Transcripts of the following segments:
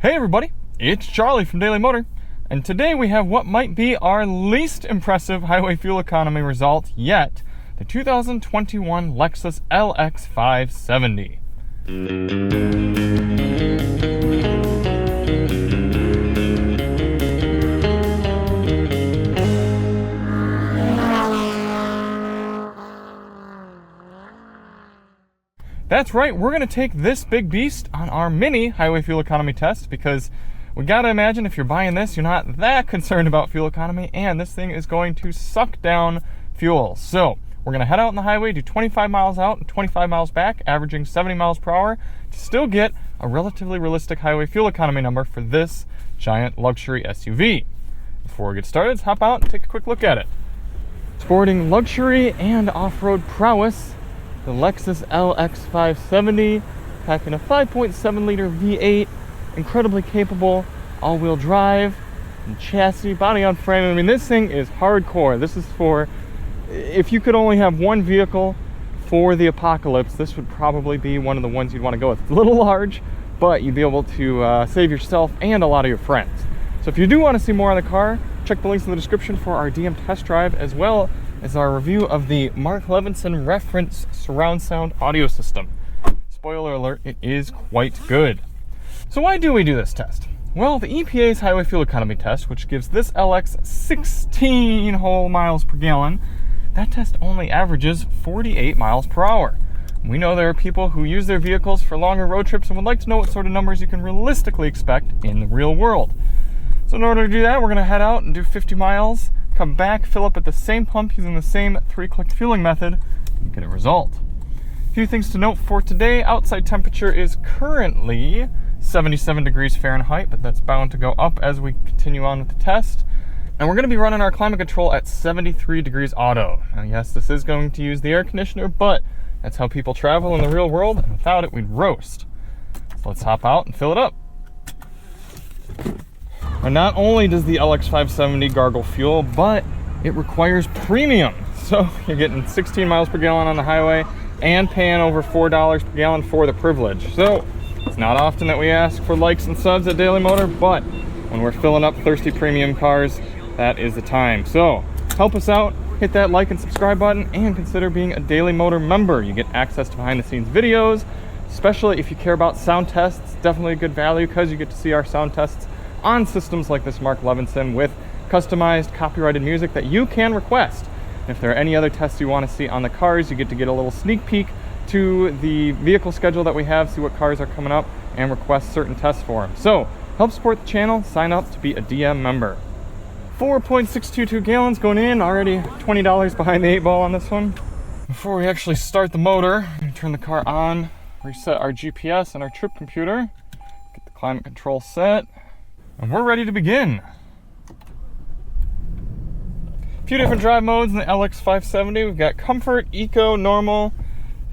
Hey everybody, it's Charlie from Daily Motor, and today we have what might be our least impressive highway fuel economy result yet, the 2021 Lexus LX 570. That's right, we're going to take this big beast on our mini highway fuel economy test because we got to imagine if you're buying this, you're not that concerned about fuel economy, and this thing is going to suck down fuel. So we're going to head out on the highway, do 25 miles out and 25 miles back, averaging 70 miles per hour to still get a relatively realistic highway fuel economy number for this giant luxury SUV. Before we get started, let's hop out and take a quick look at it. Sporting luxury and off-road prowess, the Lexus LX 570, packing a 5.7 liter V8, incredibly capable all-wheel drive and chassis, body on frame. I mean, this thing is hardcore. This is for, if you could only have one vehicle for the apocalypse, this would probably be one of the ones you'd want to go with. It's a little large, but you'd be able to save yourself and a lot of your friends. So if you do want to see more on the car, check the links in the description for our DM test drive, as well as our review of the Mark Levinson reference surround sound audio system. Spoiler alert, it is quite good. So why do we do this test? Well, the EPA's highway fuel economy test, which gives this LX 16 whole miles per gallon, that test only averages 48 miles per hour. We know there are people who use their vehicles for longer road trips and would like to know what sort of numbers you can realistically expect in the real world. So in order to do that, we're going to head out and do 50 miles, come back, fill up at the same pump using the same 3-click fueling method, and get a result. A few things to note for today. Outside temperature is currently 77 degrees Fahrenheit, but that's bound to go up as we continue on with the test. And we're going to be running our climate control at 73 degrees auto. And yes, this is going to use the air conditioner, but that's how people travel in the real world, and without it, we'd roast. So let's hop out and fill it up. And not only does the LX 570 gargle fuel, but it requires premium. So you're getting 16 miles per gallon on the highway and paying over $4 per gallon for the privilege. So it's not often that we ask for likes and subs at Daily Motor, but when we're filling up thirsty premium cars, that is the time. So help us out, hit that like and subscribe button, and consider being a Daily Motor member. You get access to behind the scenes videos, especially if you care about sound tests. Definitely a good value because you get to see our sound tests on systems like this Mark Levinson with customized copyrighted music that you can request. And if there are any other tests you want to see on the cars, you get to get a little sneak peek to the vehicle schedule that we have, see what cars are coming up, and request certain tests for them. So help support the channel, sign up to be a DM member. 4.622 gallons going in, already $20 behind the 8 ball on this one. Before we actually start the motor, I'm going to turn the car on, reset our GPS and our trip computer, get the climate control set, and we're ready to begin. A few different drive modes in the LX 570. We've got Comfort, Eco, Normal,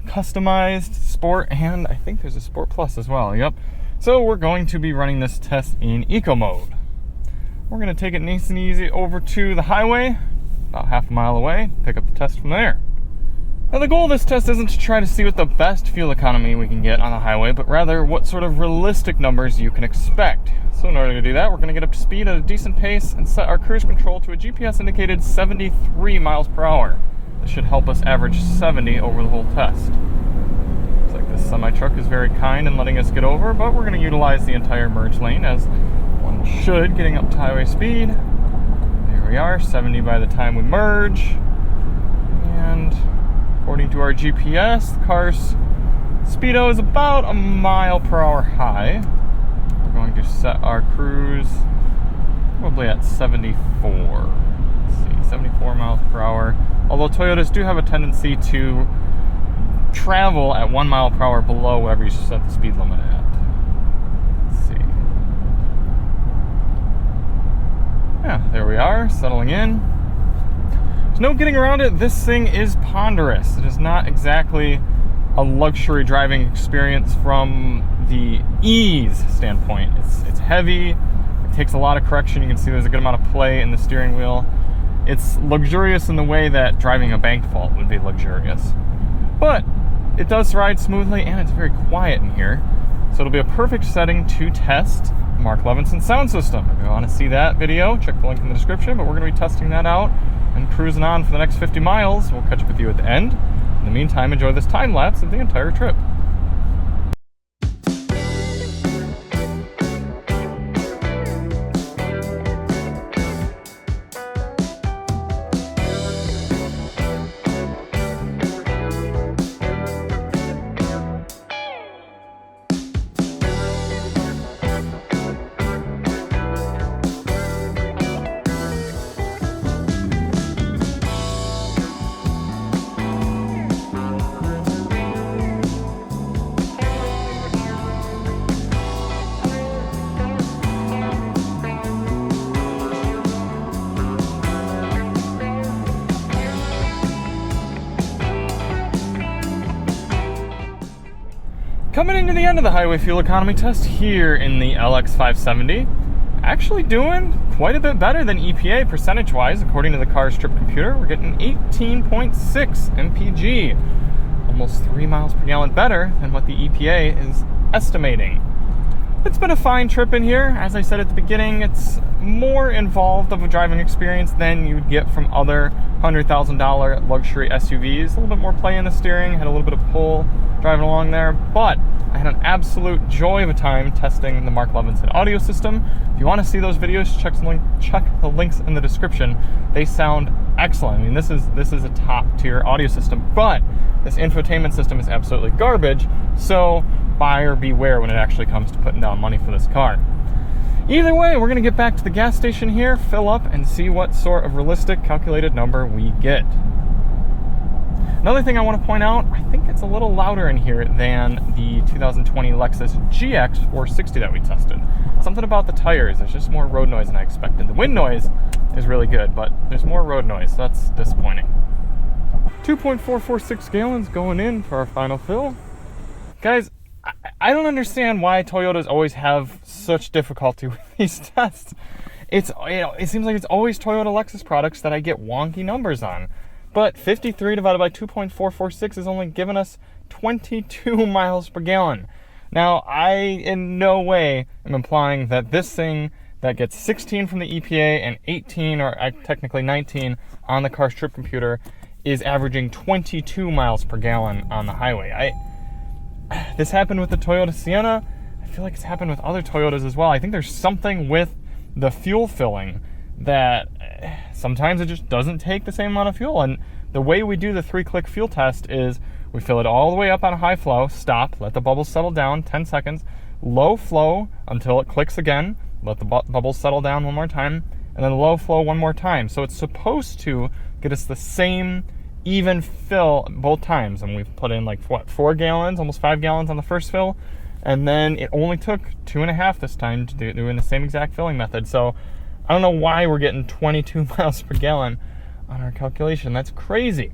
Customized, Sport, and I think there's a Sport Plus as well. Yep. So we're going to be running this test in Eco mode. We're going to take it nice and easy over to the highway, about half a mile away, pick up the test from there. Now the goal of this test isn't to try to see what the best fuel economy we can get on the highway, but rather what sort of realistic numbers you can expect. So in order to do that, we're going to get up to speed at a decent pace and set our cruise control to a GPS indicated 73 miles per hour. This should help us average 70 over the whole test. Looks like this semi-truck is very kind in letting us get over, but we're going to utilize the entire merge lane as one should, getting up to highway speed. There we are, 70 by the time we merge. And according to our GPS, the car's speedo is about a mile per hour high. We're going to set our cruise probably at 74. Let's see, 74 miles per hour. Although Toyotas do have a tendency to travel at 1 mile per hour below whatever you set the speed limit at. Let's see. Yeah, there we are, settling in. There's no getting around it. This thing is ponderous. It is not exactly a luxury driving experience from the ease standpoint. It's heavy. It takes a lot of correction. You can see there's a good amount of play in the steering wheel. It's luxurious in the way that driving a banked fault would be luxurious. But it does ride smoothly and it's very quiet in here. So it'll be a perfect setting to test Mark Levinson sound system. If you want to see that video, check the link in the description, but we're going to be testing that out and cruising on for the next 50 miles. We'll catch up with you at the end. In the meantime, enjoy this time lapse of the entire trip. Coming into the end of the highway fuel economy test here in the LX 570, actually doing quite a bit better than EPA percentage-wise. According to the car's trip computer, we're getting 18.6 MPG, almost 3 miles per gallon better than what the EPA is estimating. It's been a fine trip in here. As I said at the beginning, it's more involved of a driving experience than you'd get from other $100,000 luxury SUVs. A little bit more play in the steering, had a little bit of pull driving along there, but I had an absolute joy of a time testing the Mark Levinson audio system. If you want to see those videos, check the links in the description. They sound excellent. I mean, this is a top tier audio system, but this infotainment system is absolutely garbage, so buyer beware when it actually comes to putting down money for this car. Either way, we're going to get back to the gas station here, fill up, and see what sort of realistic calculated number we get. Another thing I want to point out, I think it's a little louder in here than the 2020 Lexus GX 460 that we tested. Something about the tires, there's just more road noise than I expected. The wind noise is really good, but there's more road noise, so that's disappointing. 2.446 gallons going in for our final fill. Guys, I don't understand why Toyotas always have such difficulty with these tests. It seems like it's always Toyota Lexus products that I get wonky numbers on. But 53 divided by 2.446 is only giving us 22 miles per gallon. Now, I in no way am implying that this thing that gets 16 from the EPA and 18, or technically 19, on the car's trip computer is averaging 22 miles per gallon on the highway. This happened with the Toyota Sienna. I feel like it's happened with other Toyotas as well. I think there's something with the fuel filling that sometimes it just doesn't take the same amount of fuel. And the way we do the 3-click fuel test is we fill it all the way up on a high flow, stop, let the bubbles settle down 10 seconds, low flow until it clicks again, let the bubbles settle down one more time, and then low flow one more time. So it's supposed to get us the same even fill both times. And we've put in like, 4 gallons, almost 5 gallons on the first fill. And then it only took 2.5 this time to doing the same exact filling method. So I don't know why we're getting 22 miles per gallon on our calculation. That's crazy.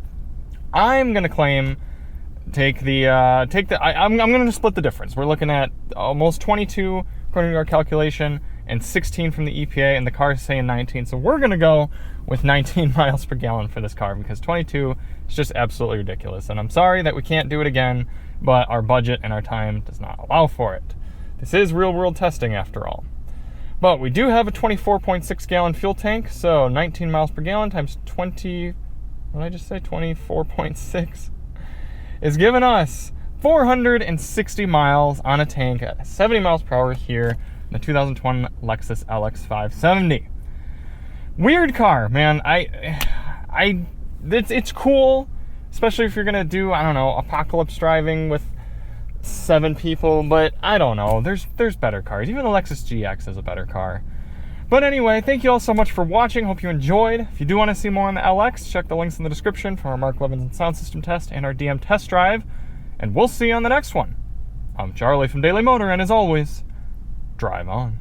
I'm going to claim, I'm going to split the difference. We're looking at almost 22 according to our calculation and 16 from the EPA, and the car is saying 19. So we're going to go with 19 miles per gallon for this car because 22 is just absolutely ridiculous. And I'm sorry that we can't do it again, but our budget and our time does not allow for it. This is real world testing after all. But we do have a 24.6 gallon fuel tank, so 19 miles per gallon times 24.6 is giving us 460 miles on a tank at 70 miles per hour here in the 2020 Lexus LX 570. Weird car, man. It's cool, especially if you're gonna do, I don't know, apocalypse driving with 7 people, but I don't know, there's better cars. Even the Lexus GX is a better car. But anyway, thank you all so much for watching. Hope you enjoyed. If you do want to see more on the LX, check the links in the description for our Mark Levinson sound system test and our DM test drive, and we'll see you on the next one. I'm Charlie from Daily Motor, and as always, drive on.